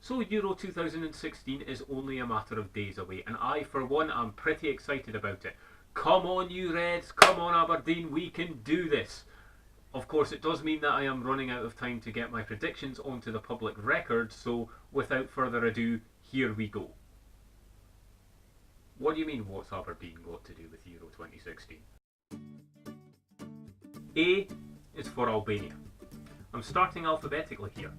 So Euro 2016 is only a matter of days away, and I, for one, am pretty excited about it. Come on, you Reds, come on, Aberdeen, we can do this. Of course, it does mean that I am running out of time to get my predictions onto the public record, so without further ado, here we go. What do you mean, what's Aberdeen got to do with Euro 2016? A is for Albania. I'm starting alphabetically here.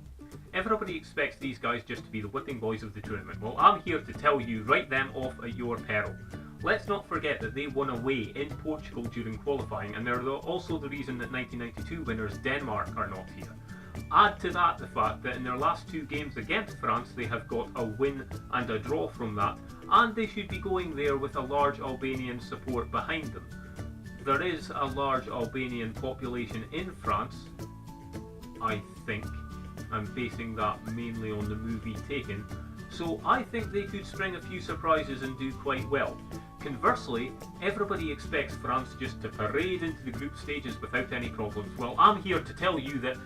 Everybody expects these guys just to be the whipping boys of the tournament. Well, I'm here to tell you, write them off at your peril. Let's not forget that they won away in Portugal during qualifying, and they're also the reason that 1992 winners Denmark are not here. Add to that the fact that in their last two games against France they have got a win and a draw from that, and they should be going there with a large Albanian support behind them. There is a large Albanian population in France, I think. I'm basing that mainly on the movie Taken, so I think they could spring a few surprises and do quite well. Conversely, everybody expects France just to parade into the group stages without any problems. Well, I'm here to tell you that,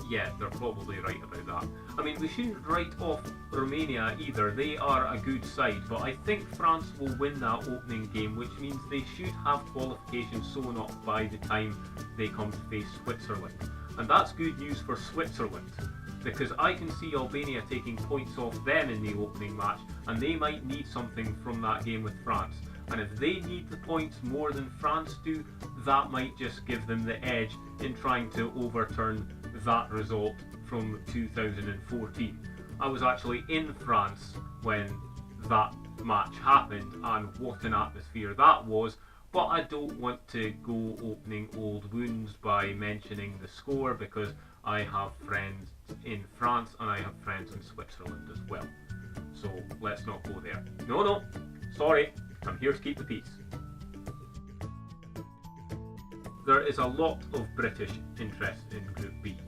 yeah, they're probably right about that. I mean, we shouldn't write off Romania either. They are a good side, but I think France will win that opening game, which means they should have qualification sewn up by the time they come to face Switzerland. And that's good news for Switzerland, because I can see Albania taking points off them in the opening match, and they might need something from that game with France. And if they need the points more than France do, that might just give them the edge in trying to overturn that result from 2014. I was actually in France when that match happened, and what an atmosphere that was. But I don't want to go opening old wounds by mentioning the score, because I have friends in France and I have friends in Switzerland as well. So let's not go there. No, sorry, I'm here to keep the peace. There is a lot of British interest in Group B.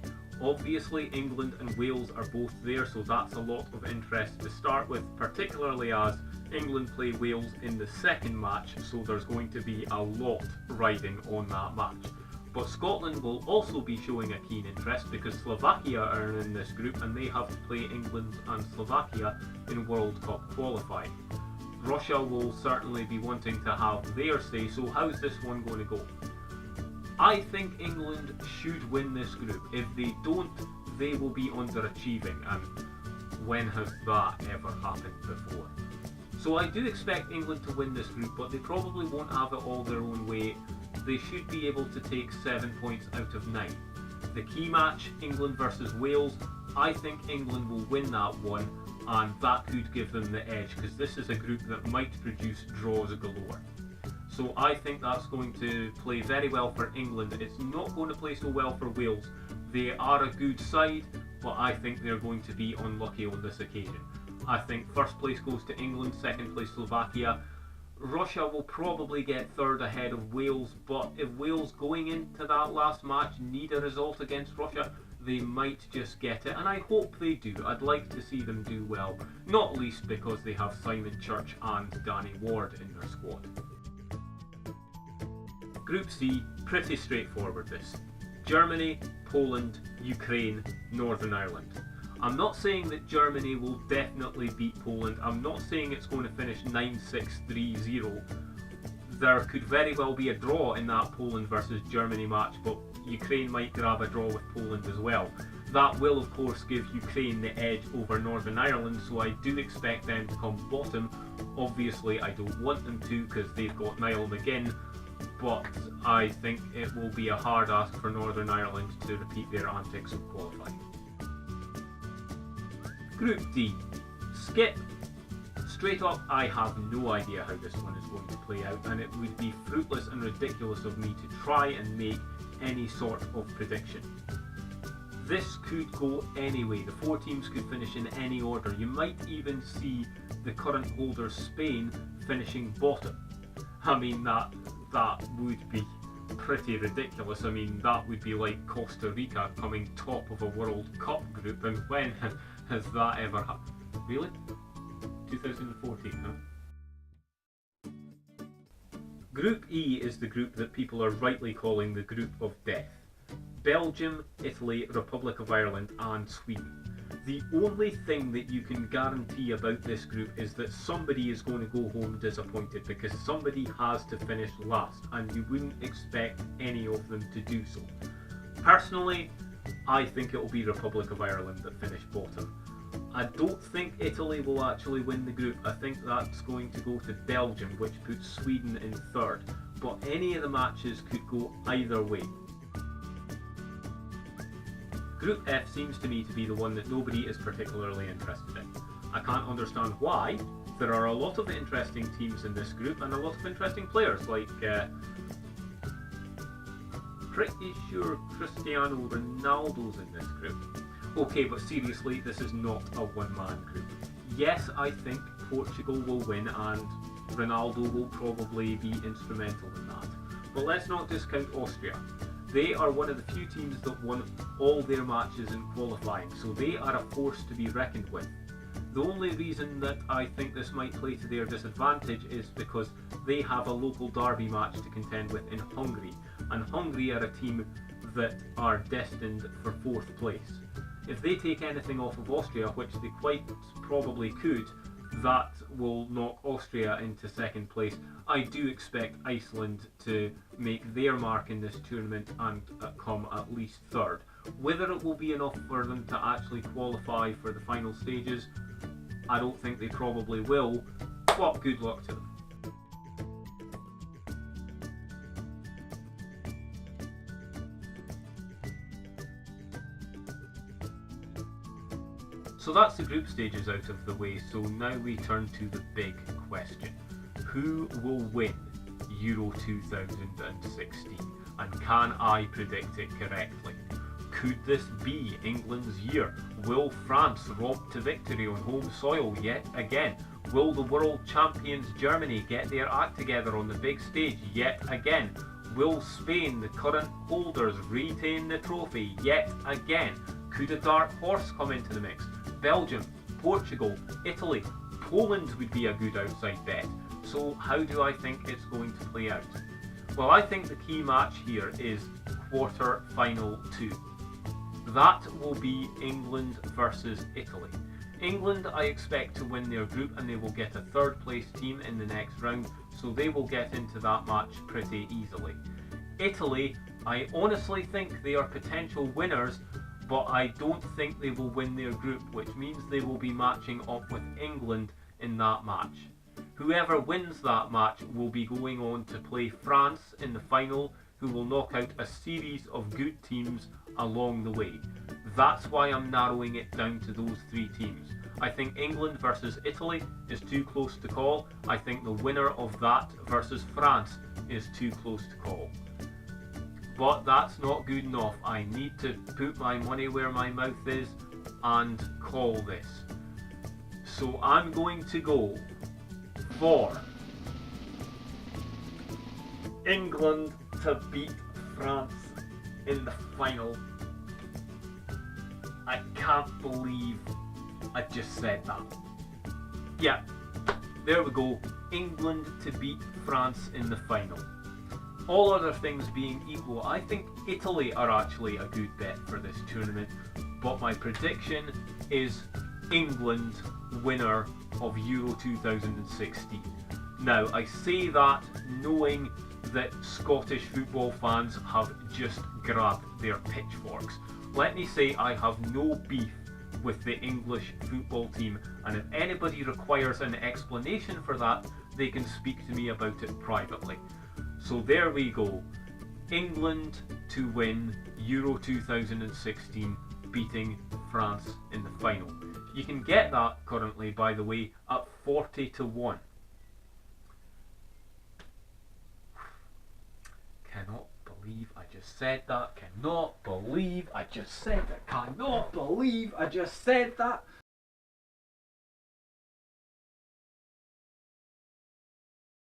Obviously, England and Wales are both there, so that's a lot of interest to start with, particularly as England play Wales in the second match, so there's going to be a lot riding on that match. But Scotland will also be showing a keen interest because Slovakia are in this group and they have to play England and Slovakia in World Cup qualifying. Russia will certainly be wanting to have their say, so how's this one going to go? I think England should win this group. If they don't, they will be underachieving, and when has that ever happened before? So I do expect England to win this group, but they probably won't have it all their own way. They should be able to take 7 points out of 9. The key match, England versus Wales, I think England will win that one, and that could give them the edge, because this is a group that might produce draws galore. So I think that's going to play very well for England. It's not going to play so well for Wales. They are a good side, but I think they're going to be unlucky on this occasion. I think first place goes to England, second place Slovakia. Russia will probably get third ahead of Wales, but if Wales going into that last match need a result against Russia, they might just get it, and I hope they do. I'd like to see them do well, not least because they have Simon Church and Danny Ward in their squad. Group C, pretty straightforward this. Germany, Poland, Ukraine, Northern Ireland. I'm not saying that Germany will definitely beat Poland. I'm not saying it's going to finish 9-6, 3-0. There could very well be a draw in that Poland versus Germany match, but Ukraine might grab a draw with Poland as well. That will of course give Ukraine the edge over Northern Ireland, so I do expect them to come bottom. Obviously I don't want them to because they've got Niall McGinn, but I think it will be a hard ask for Northern Ireland to repeat their antics of qualifying. Group D. Skip. Straight up, I have no idea how this one is going to play out, and it would be fruitless and ridiculous of me to try and make any sort of prediction. This could go anyway. The four teams could finish in any order. You might even see the current holder Spain finishing bottom. I mean, that would be pretty ridiculous. I mean, that would be like Costa Rica coming top of a World Cup group, and when has that ever happened? Really? 2014, huh? Group E is the group that people are rightly calling the group of death. Belgium, Italy, Republic of Ireland and Sweden. The only thing that you can guarantee about this group is that somebody is going to go home disappointed, because somebody has to finish last, and you wouldn't expect any of them to do so. Personally, I think it will be Republic of Ireland that finish bottom. I don't think Italy will actually win the group. I think that's going to go to Belgium, which puts Sweden in third. But any of the matches could go either way. Group F seems to me to be the one that nobody is particularly interested in. I can't understand why. There are a lot of interesting teams in this group and a lot of interesting players, like pretty sure Cristiano Ronaldo's in this group. Okay, but seriously, this is not a one-man group. Yes, I think Portugal will win and Ronaldo will probably be instrumental in that. But let's not discount Austria. They are one of the few teams that won all their matches in qualifying, so they are a force to be reckoned with. The only reason that I think this might play to their disadvantage is because they have a local derby match to contend with in Hungary, and Hungary are a team that are destined for 4th place. If they take anything off of Austria, which they quite probably could, that will knock Austria into 2nd place. I do expect Iceland to make their mark in this tournament and come at least 3rd. Whether it will be enough for them to actually qualify for the final stages, I don't think they probably will, but good luck to them. So that's the group stages out of the way, so now we turn to the big question. Who will win Euro 2016? And can I predict it correctly? Could this be England's year? Will France romp to victory on home soil yet again? Will the world champions Germany get their act together on the big stage yet again? Will Spain, the current holders, retain the trophy yet again? Could a dark horse come into the mix? Belgium, Portugal, Italy, Poland would be a good outside bet. So how do I think it's going to play out? Well, I think the key match here is quarter final 2. That will be England versus Italy. England I expect to win their group and they will get a 3rd place team in the next round, so they will get into that match pretty easily. Italy, I honestly think they are potential winners, but I don't think they will win their group, which means they will be matching up with England in that match. Whoever wins that match will be going on to play France in the final, who will knock out a series of good teams along the way. That's why I'm narrowing it down to those 3 teams. I think England versus Italy is too close to call. I think the winner of that versus France is too close to call. But that's not good enough. I need to put my money where my mouth is and call this. So I'm going to go for England to beat France in the final. I can't believe I just said that. Yeah, there we go. England to beat France in the final. All other things being equal, I think Italy are actually a good bet for this tournament, but my prediction is England winner of Euro 2016. Now, I say that knowing that Scottish football fans have just grabbed their pitchforks. Let me say I have no beef with the English football team, and if anybody requires an explanation for that, they can speak to me about it privately. So there we go. England to win Euro 2016, beating France in the final. You can get that currently, by the way, at 40 to 1. Cannot believe I just said that. Cannot believe I just said that. Cannot believe I just said that.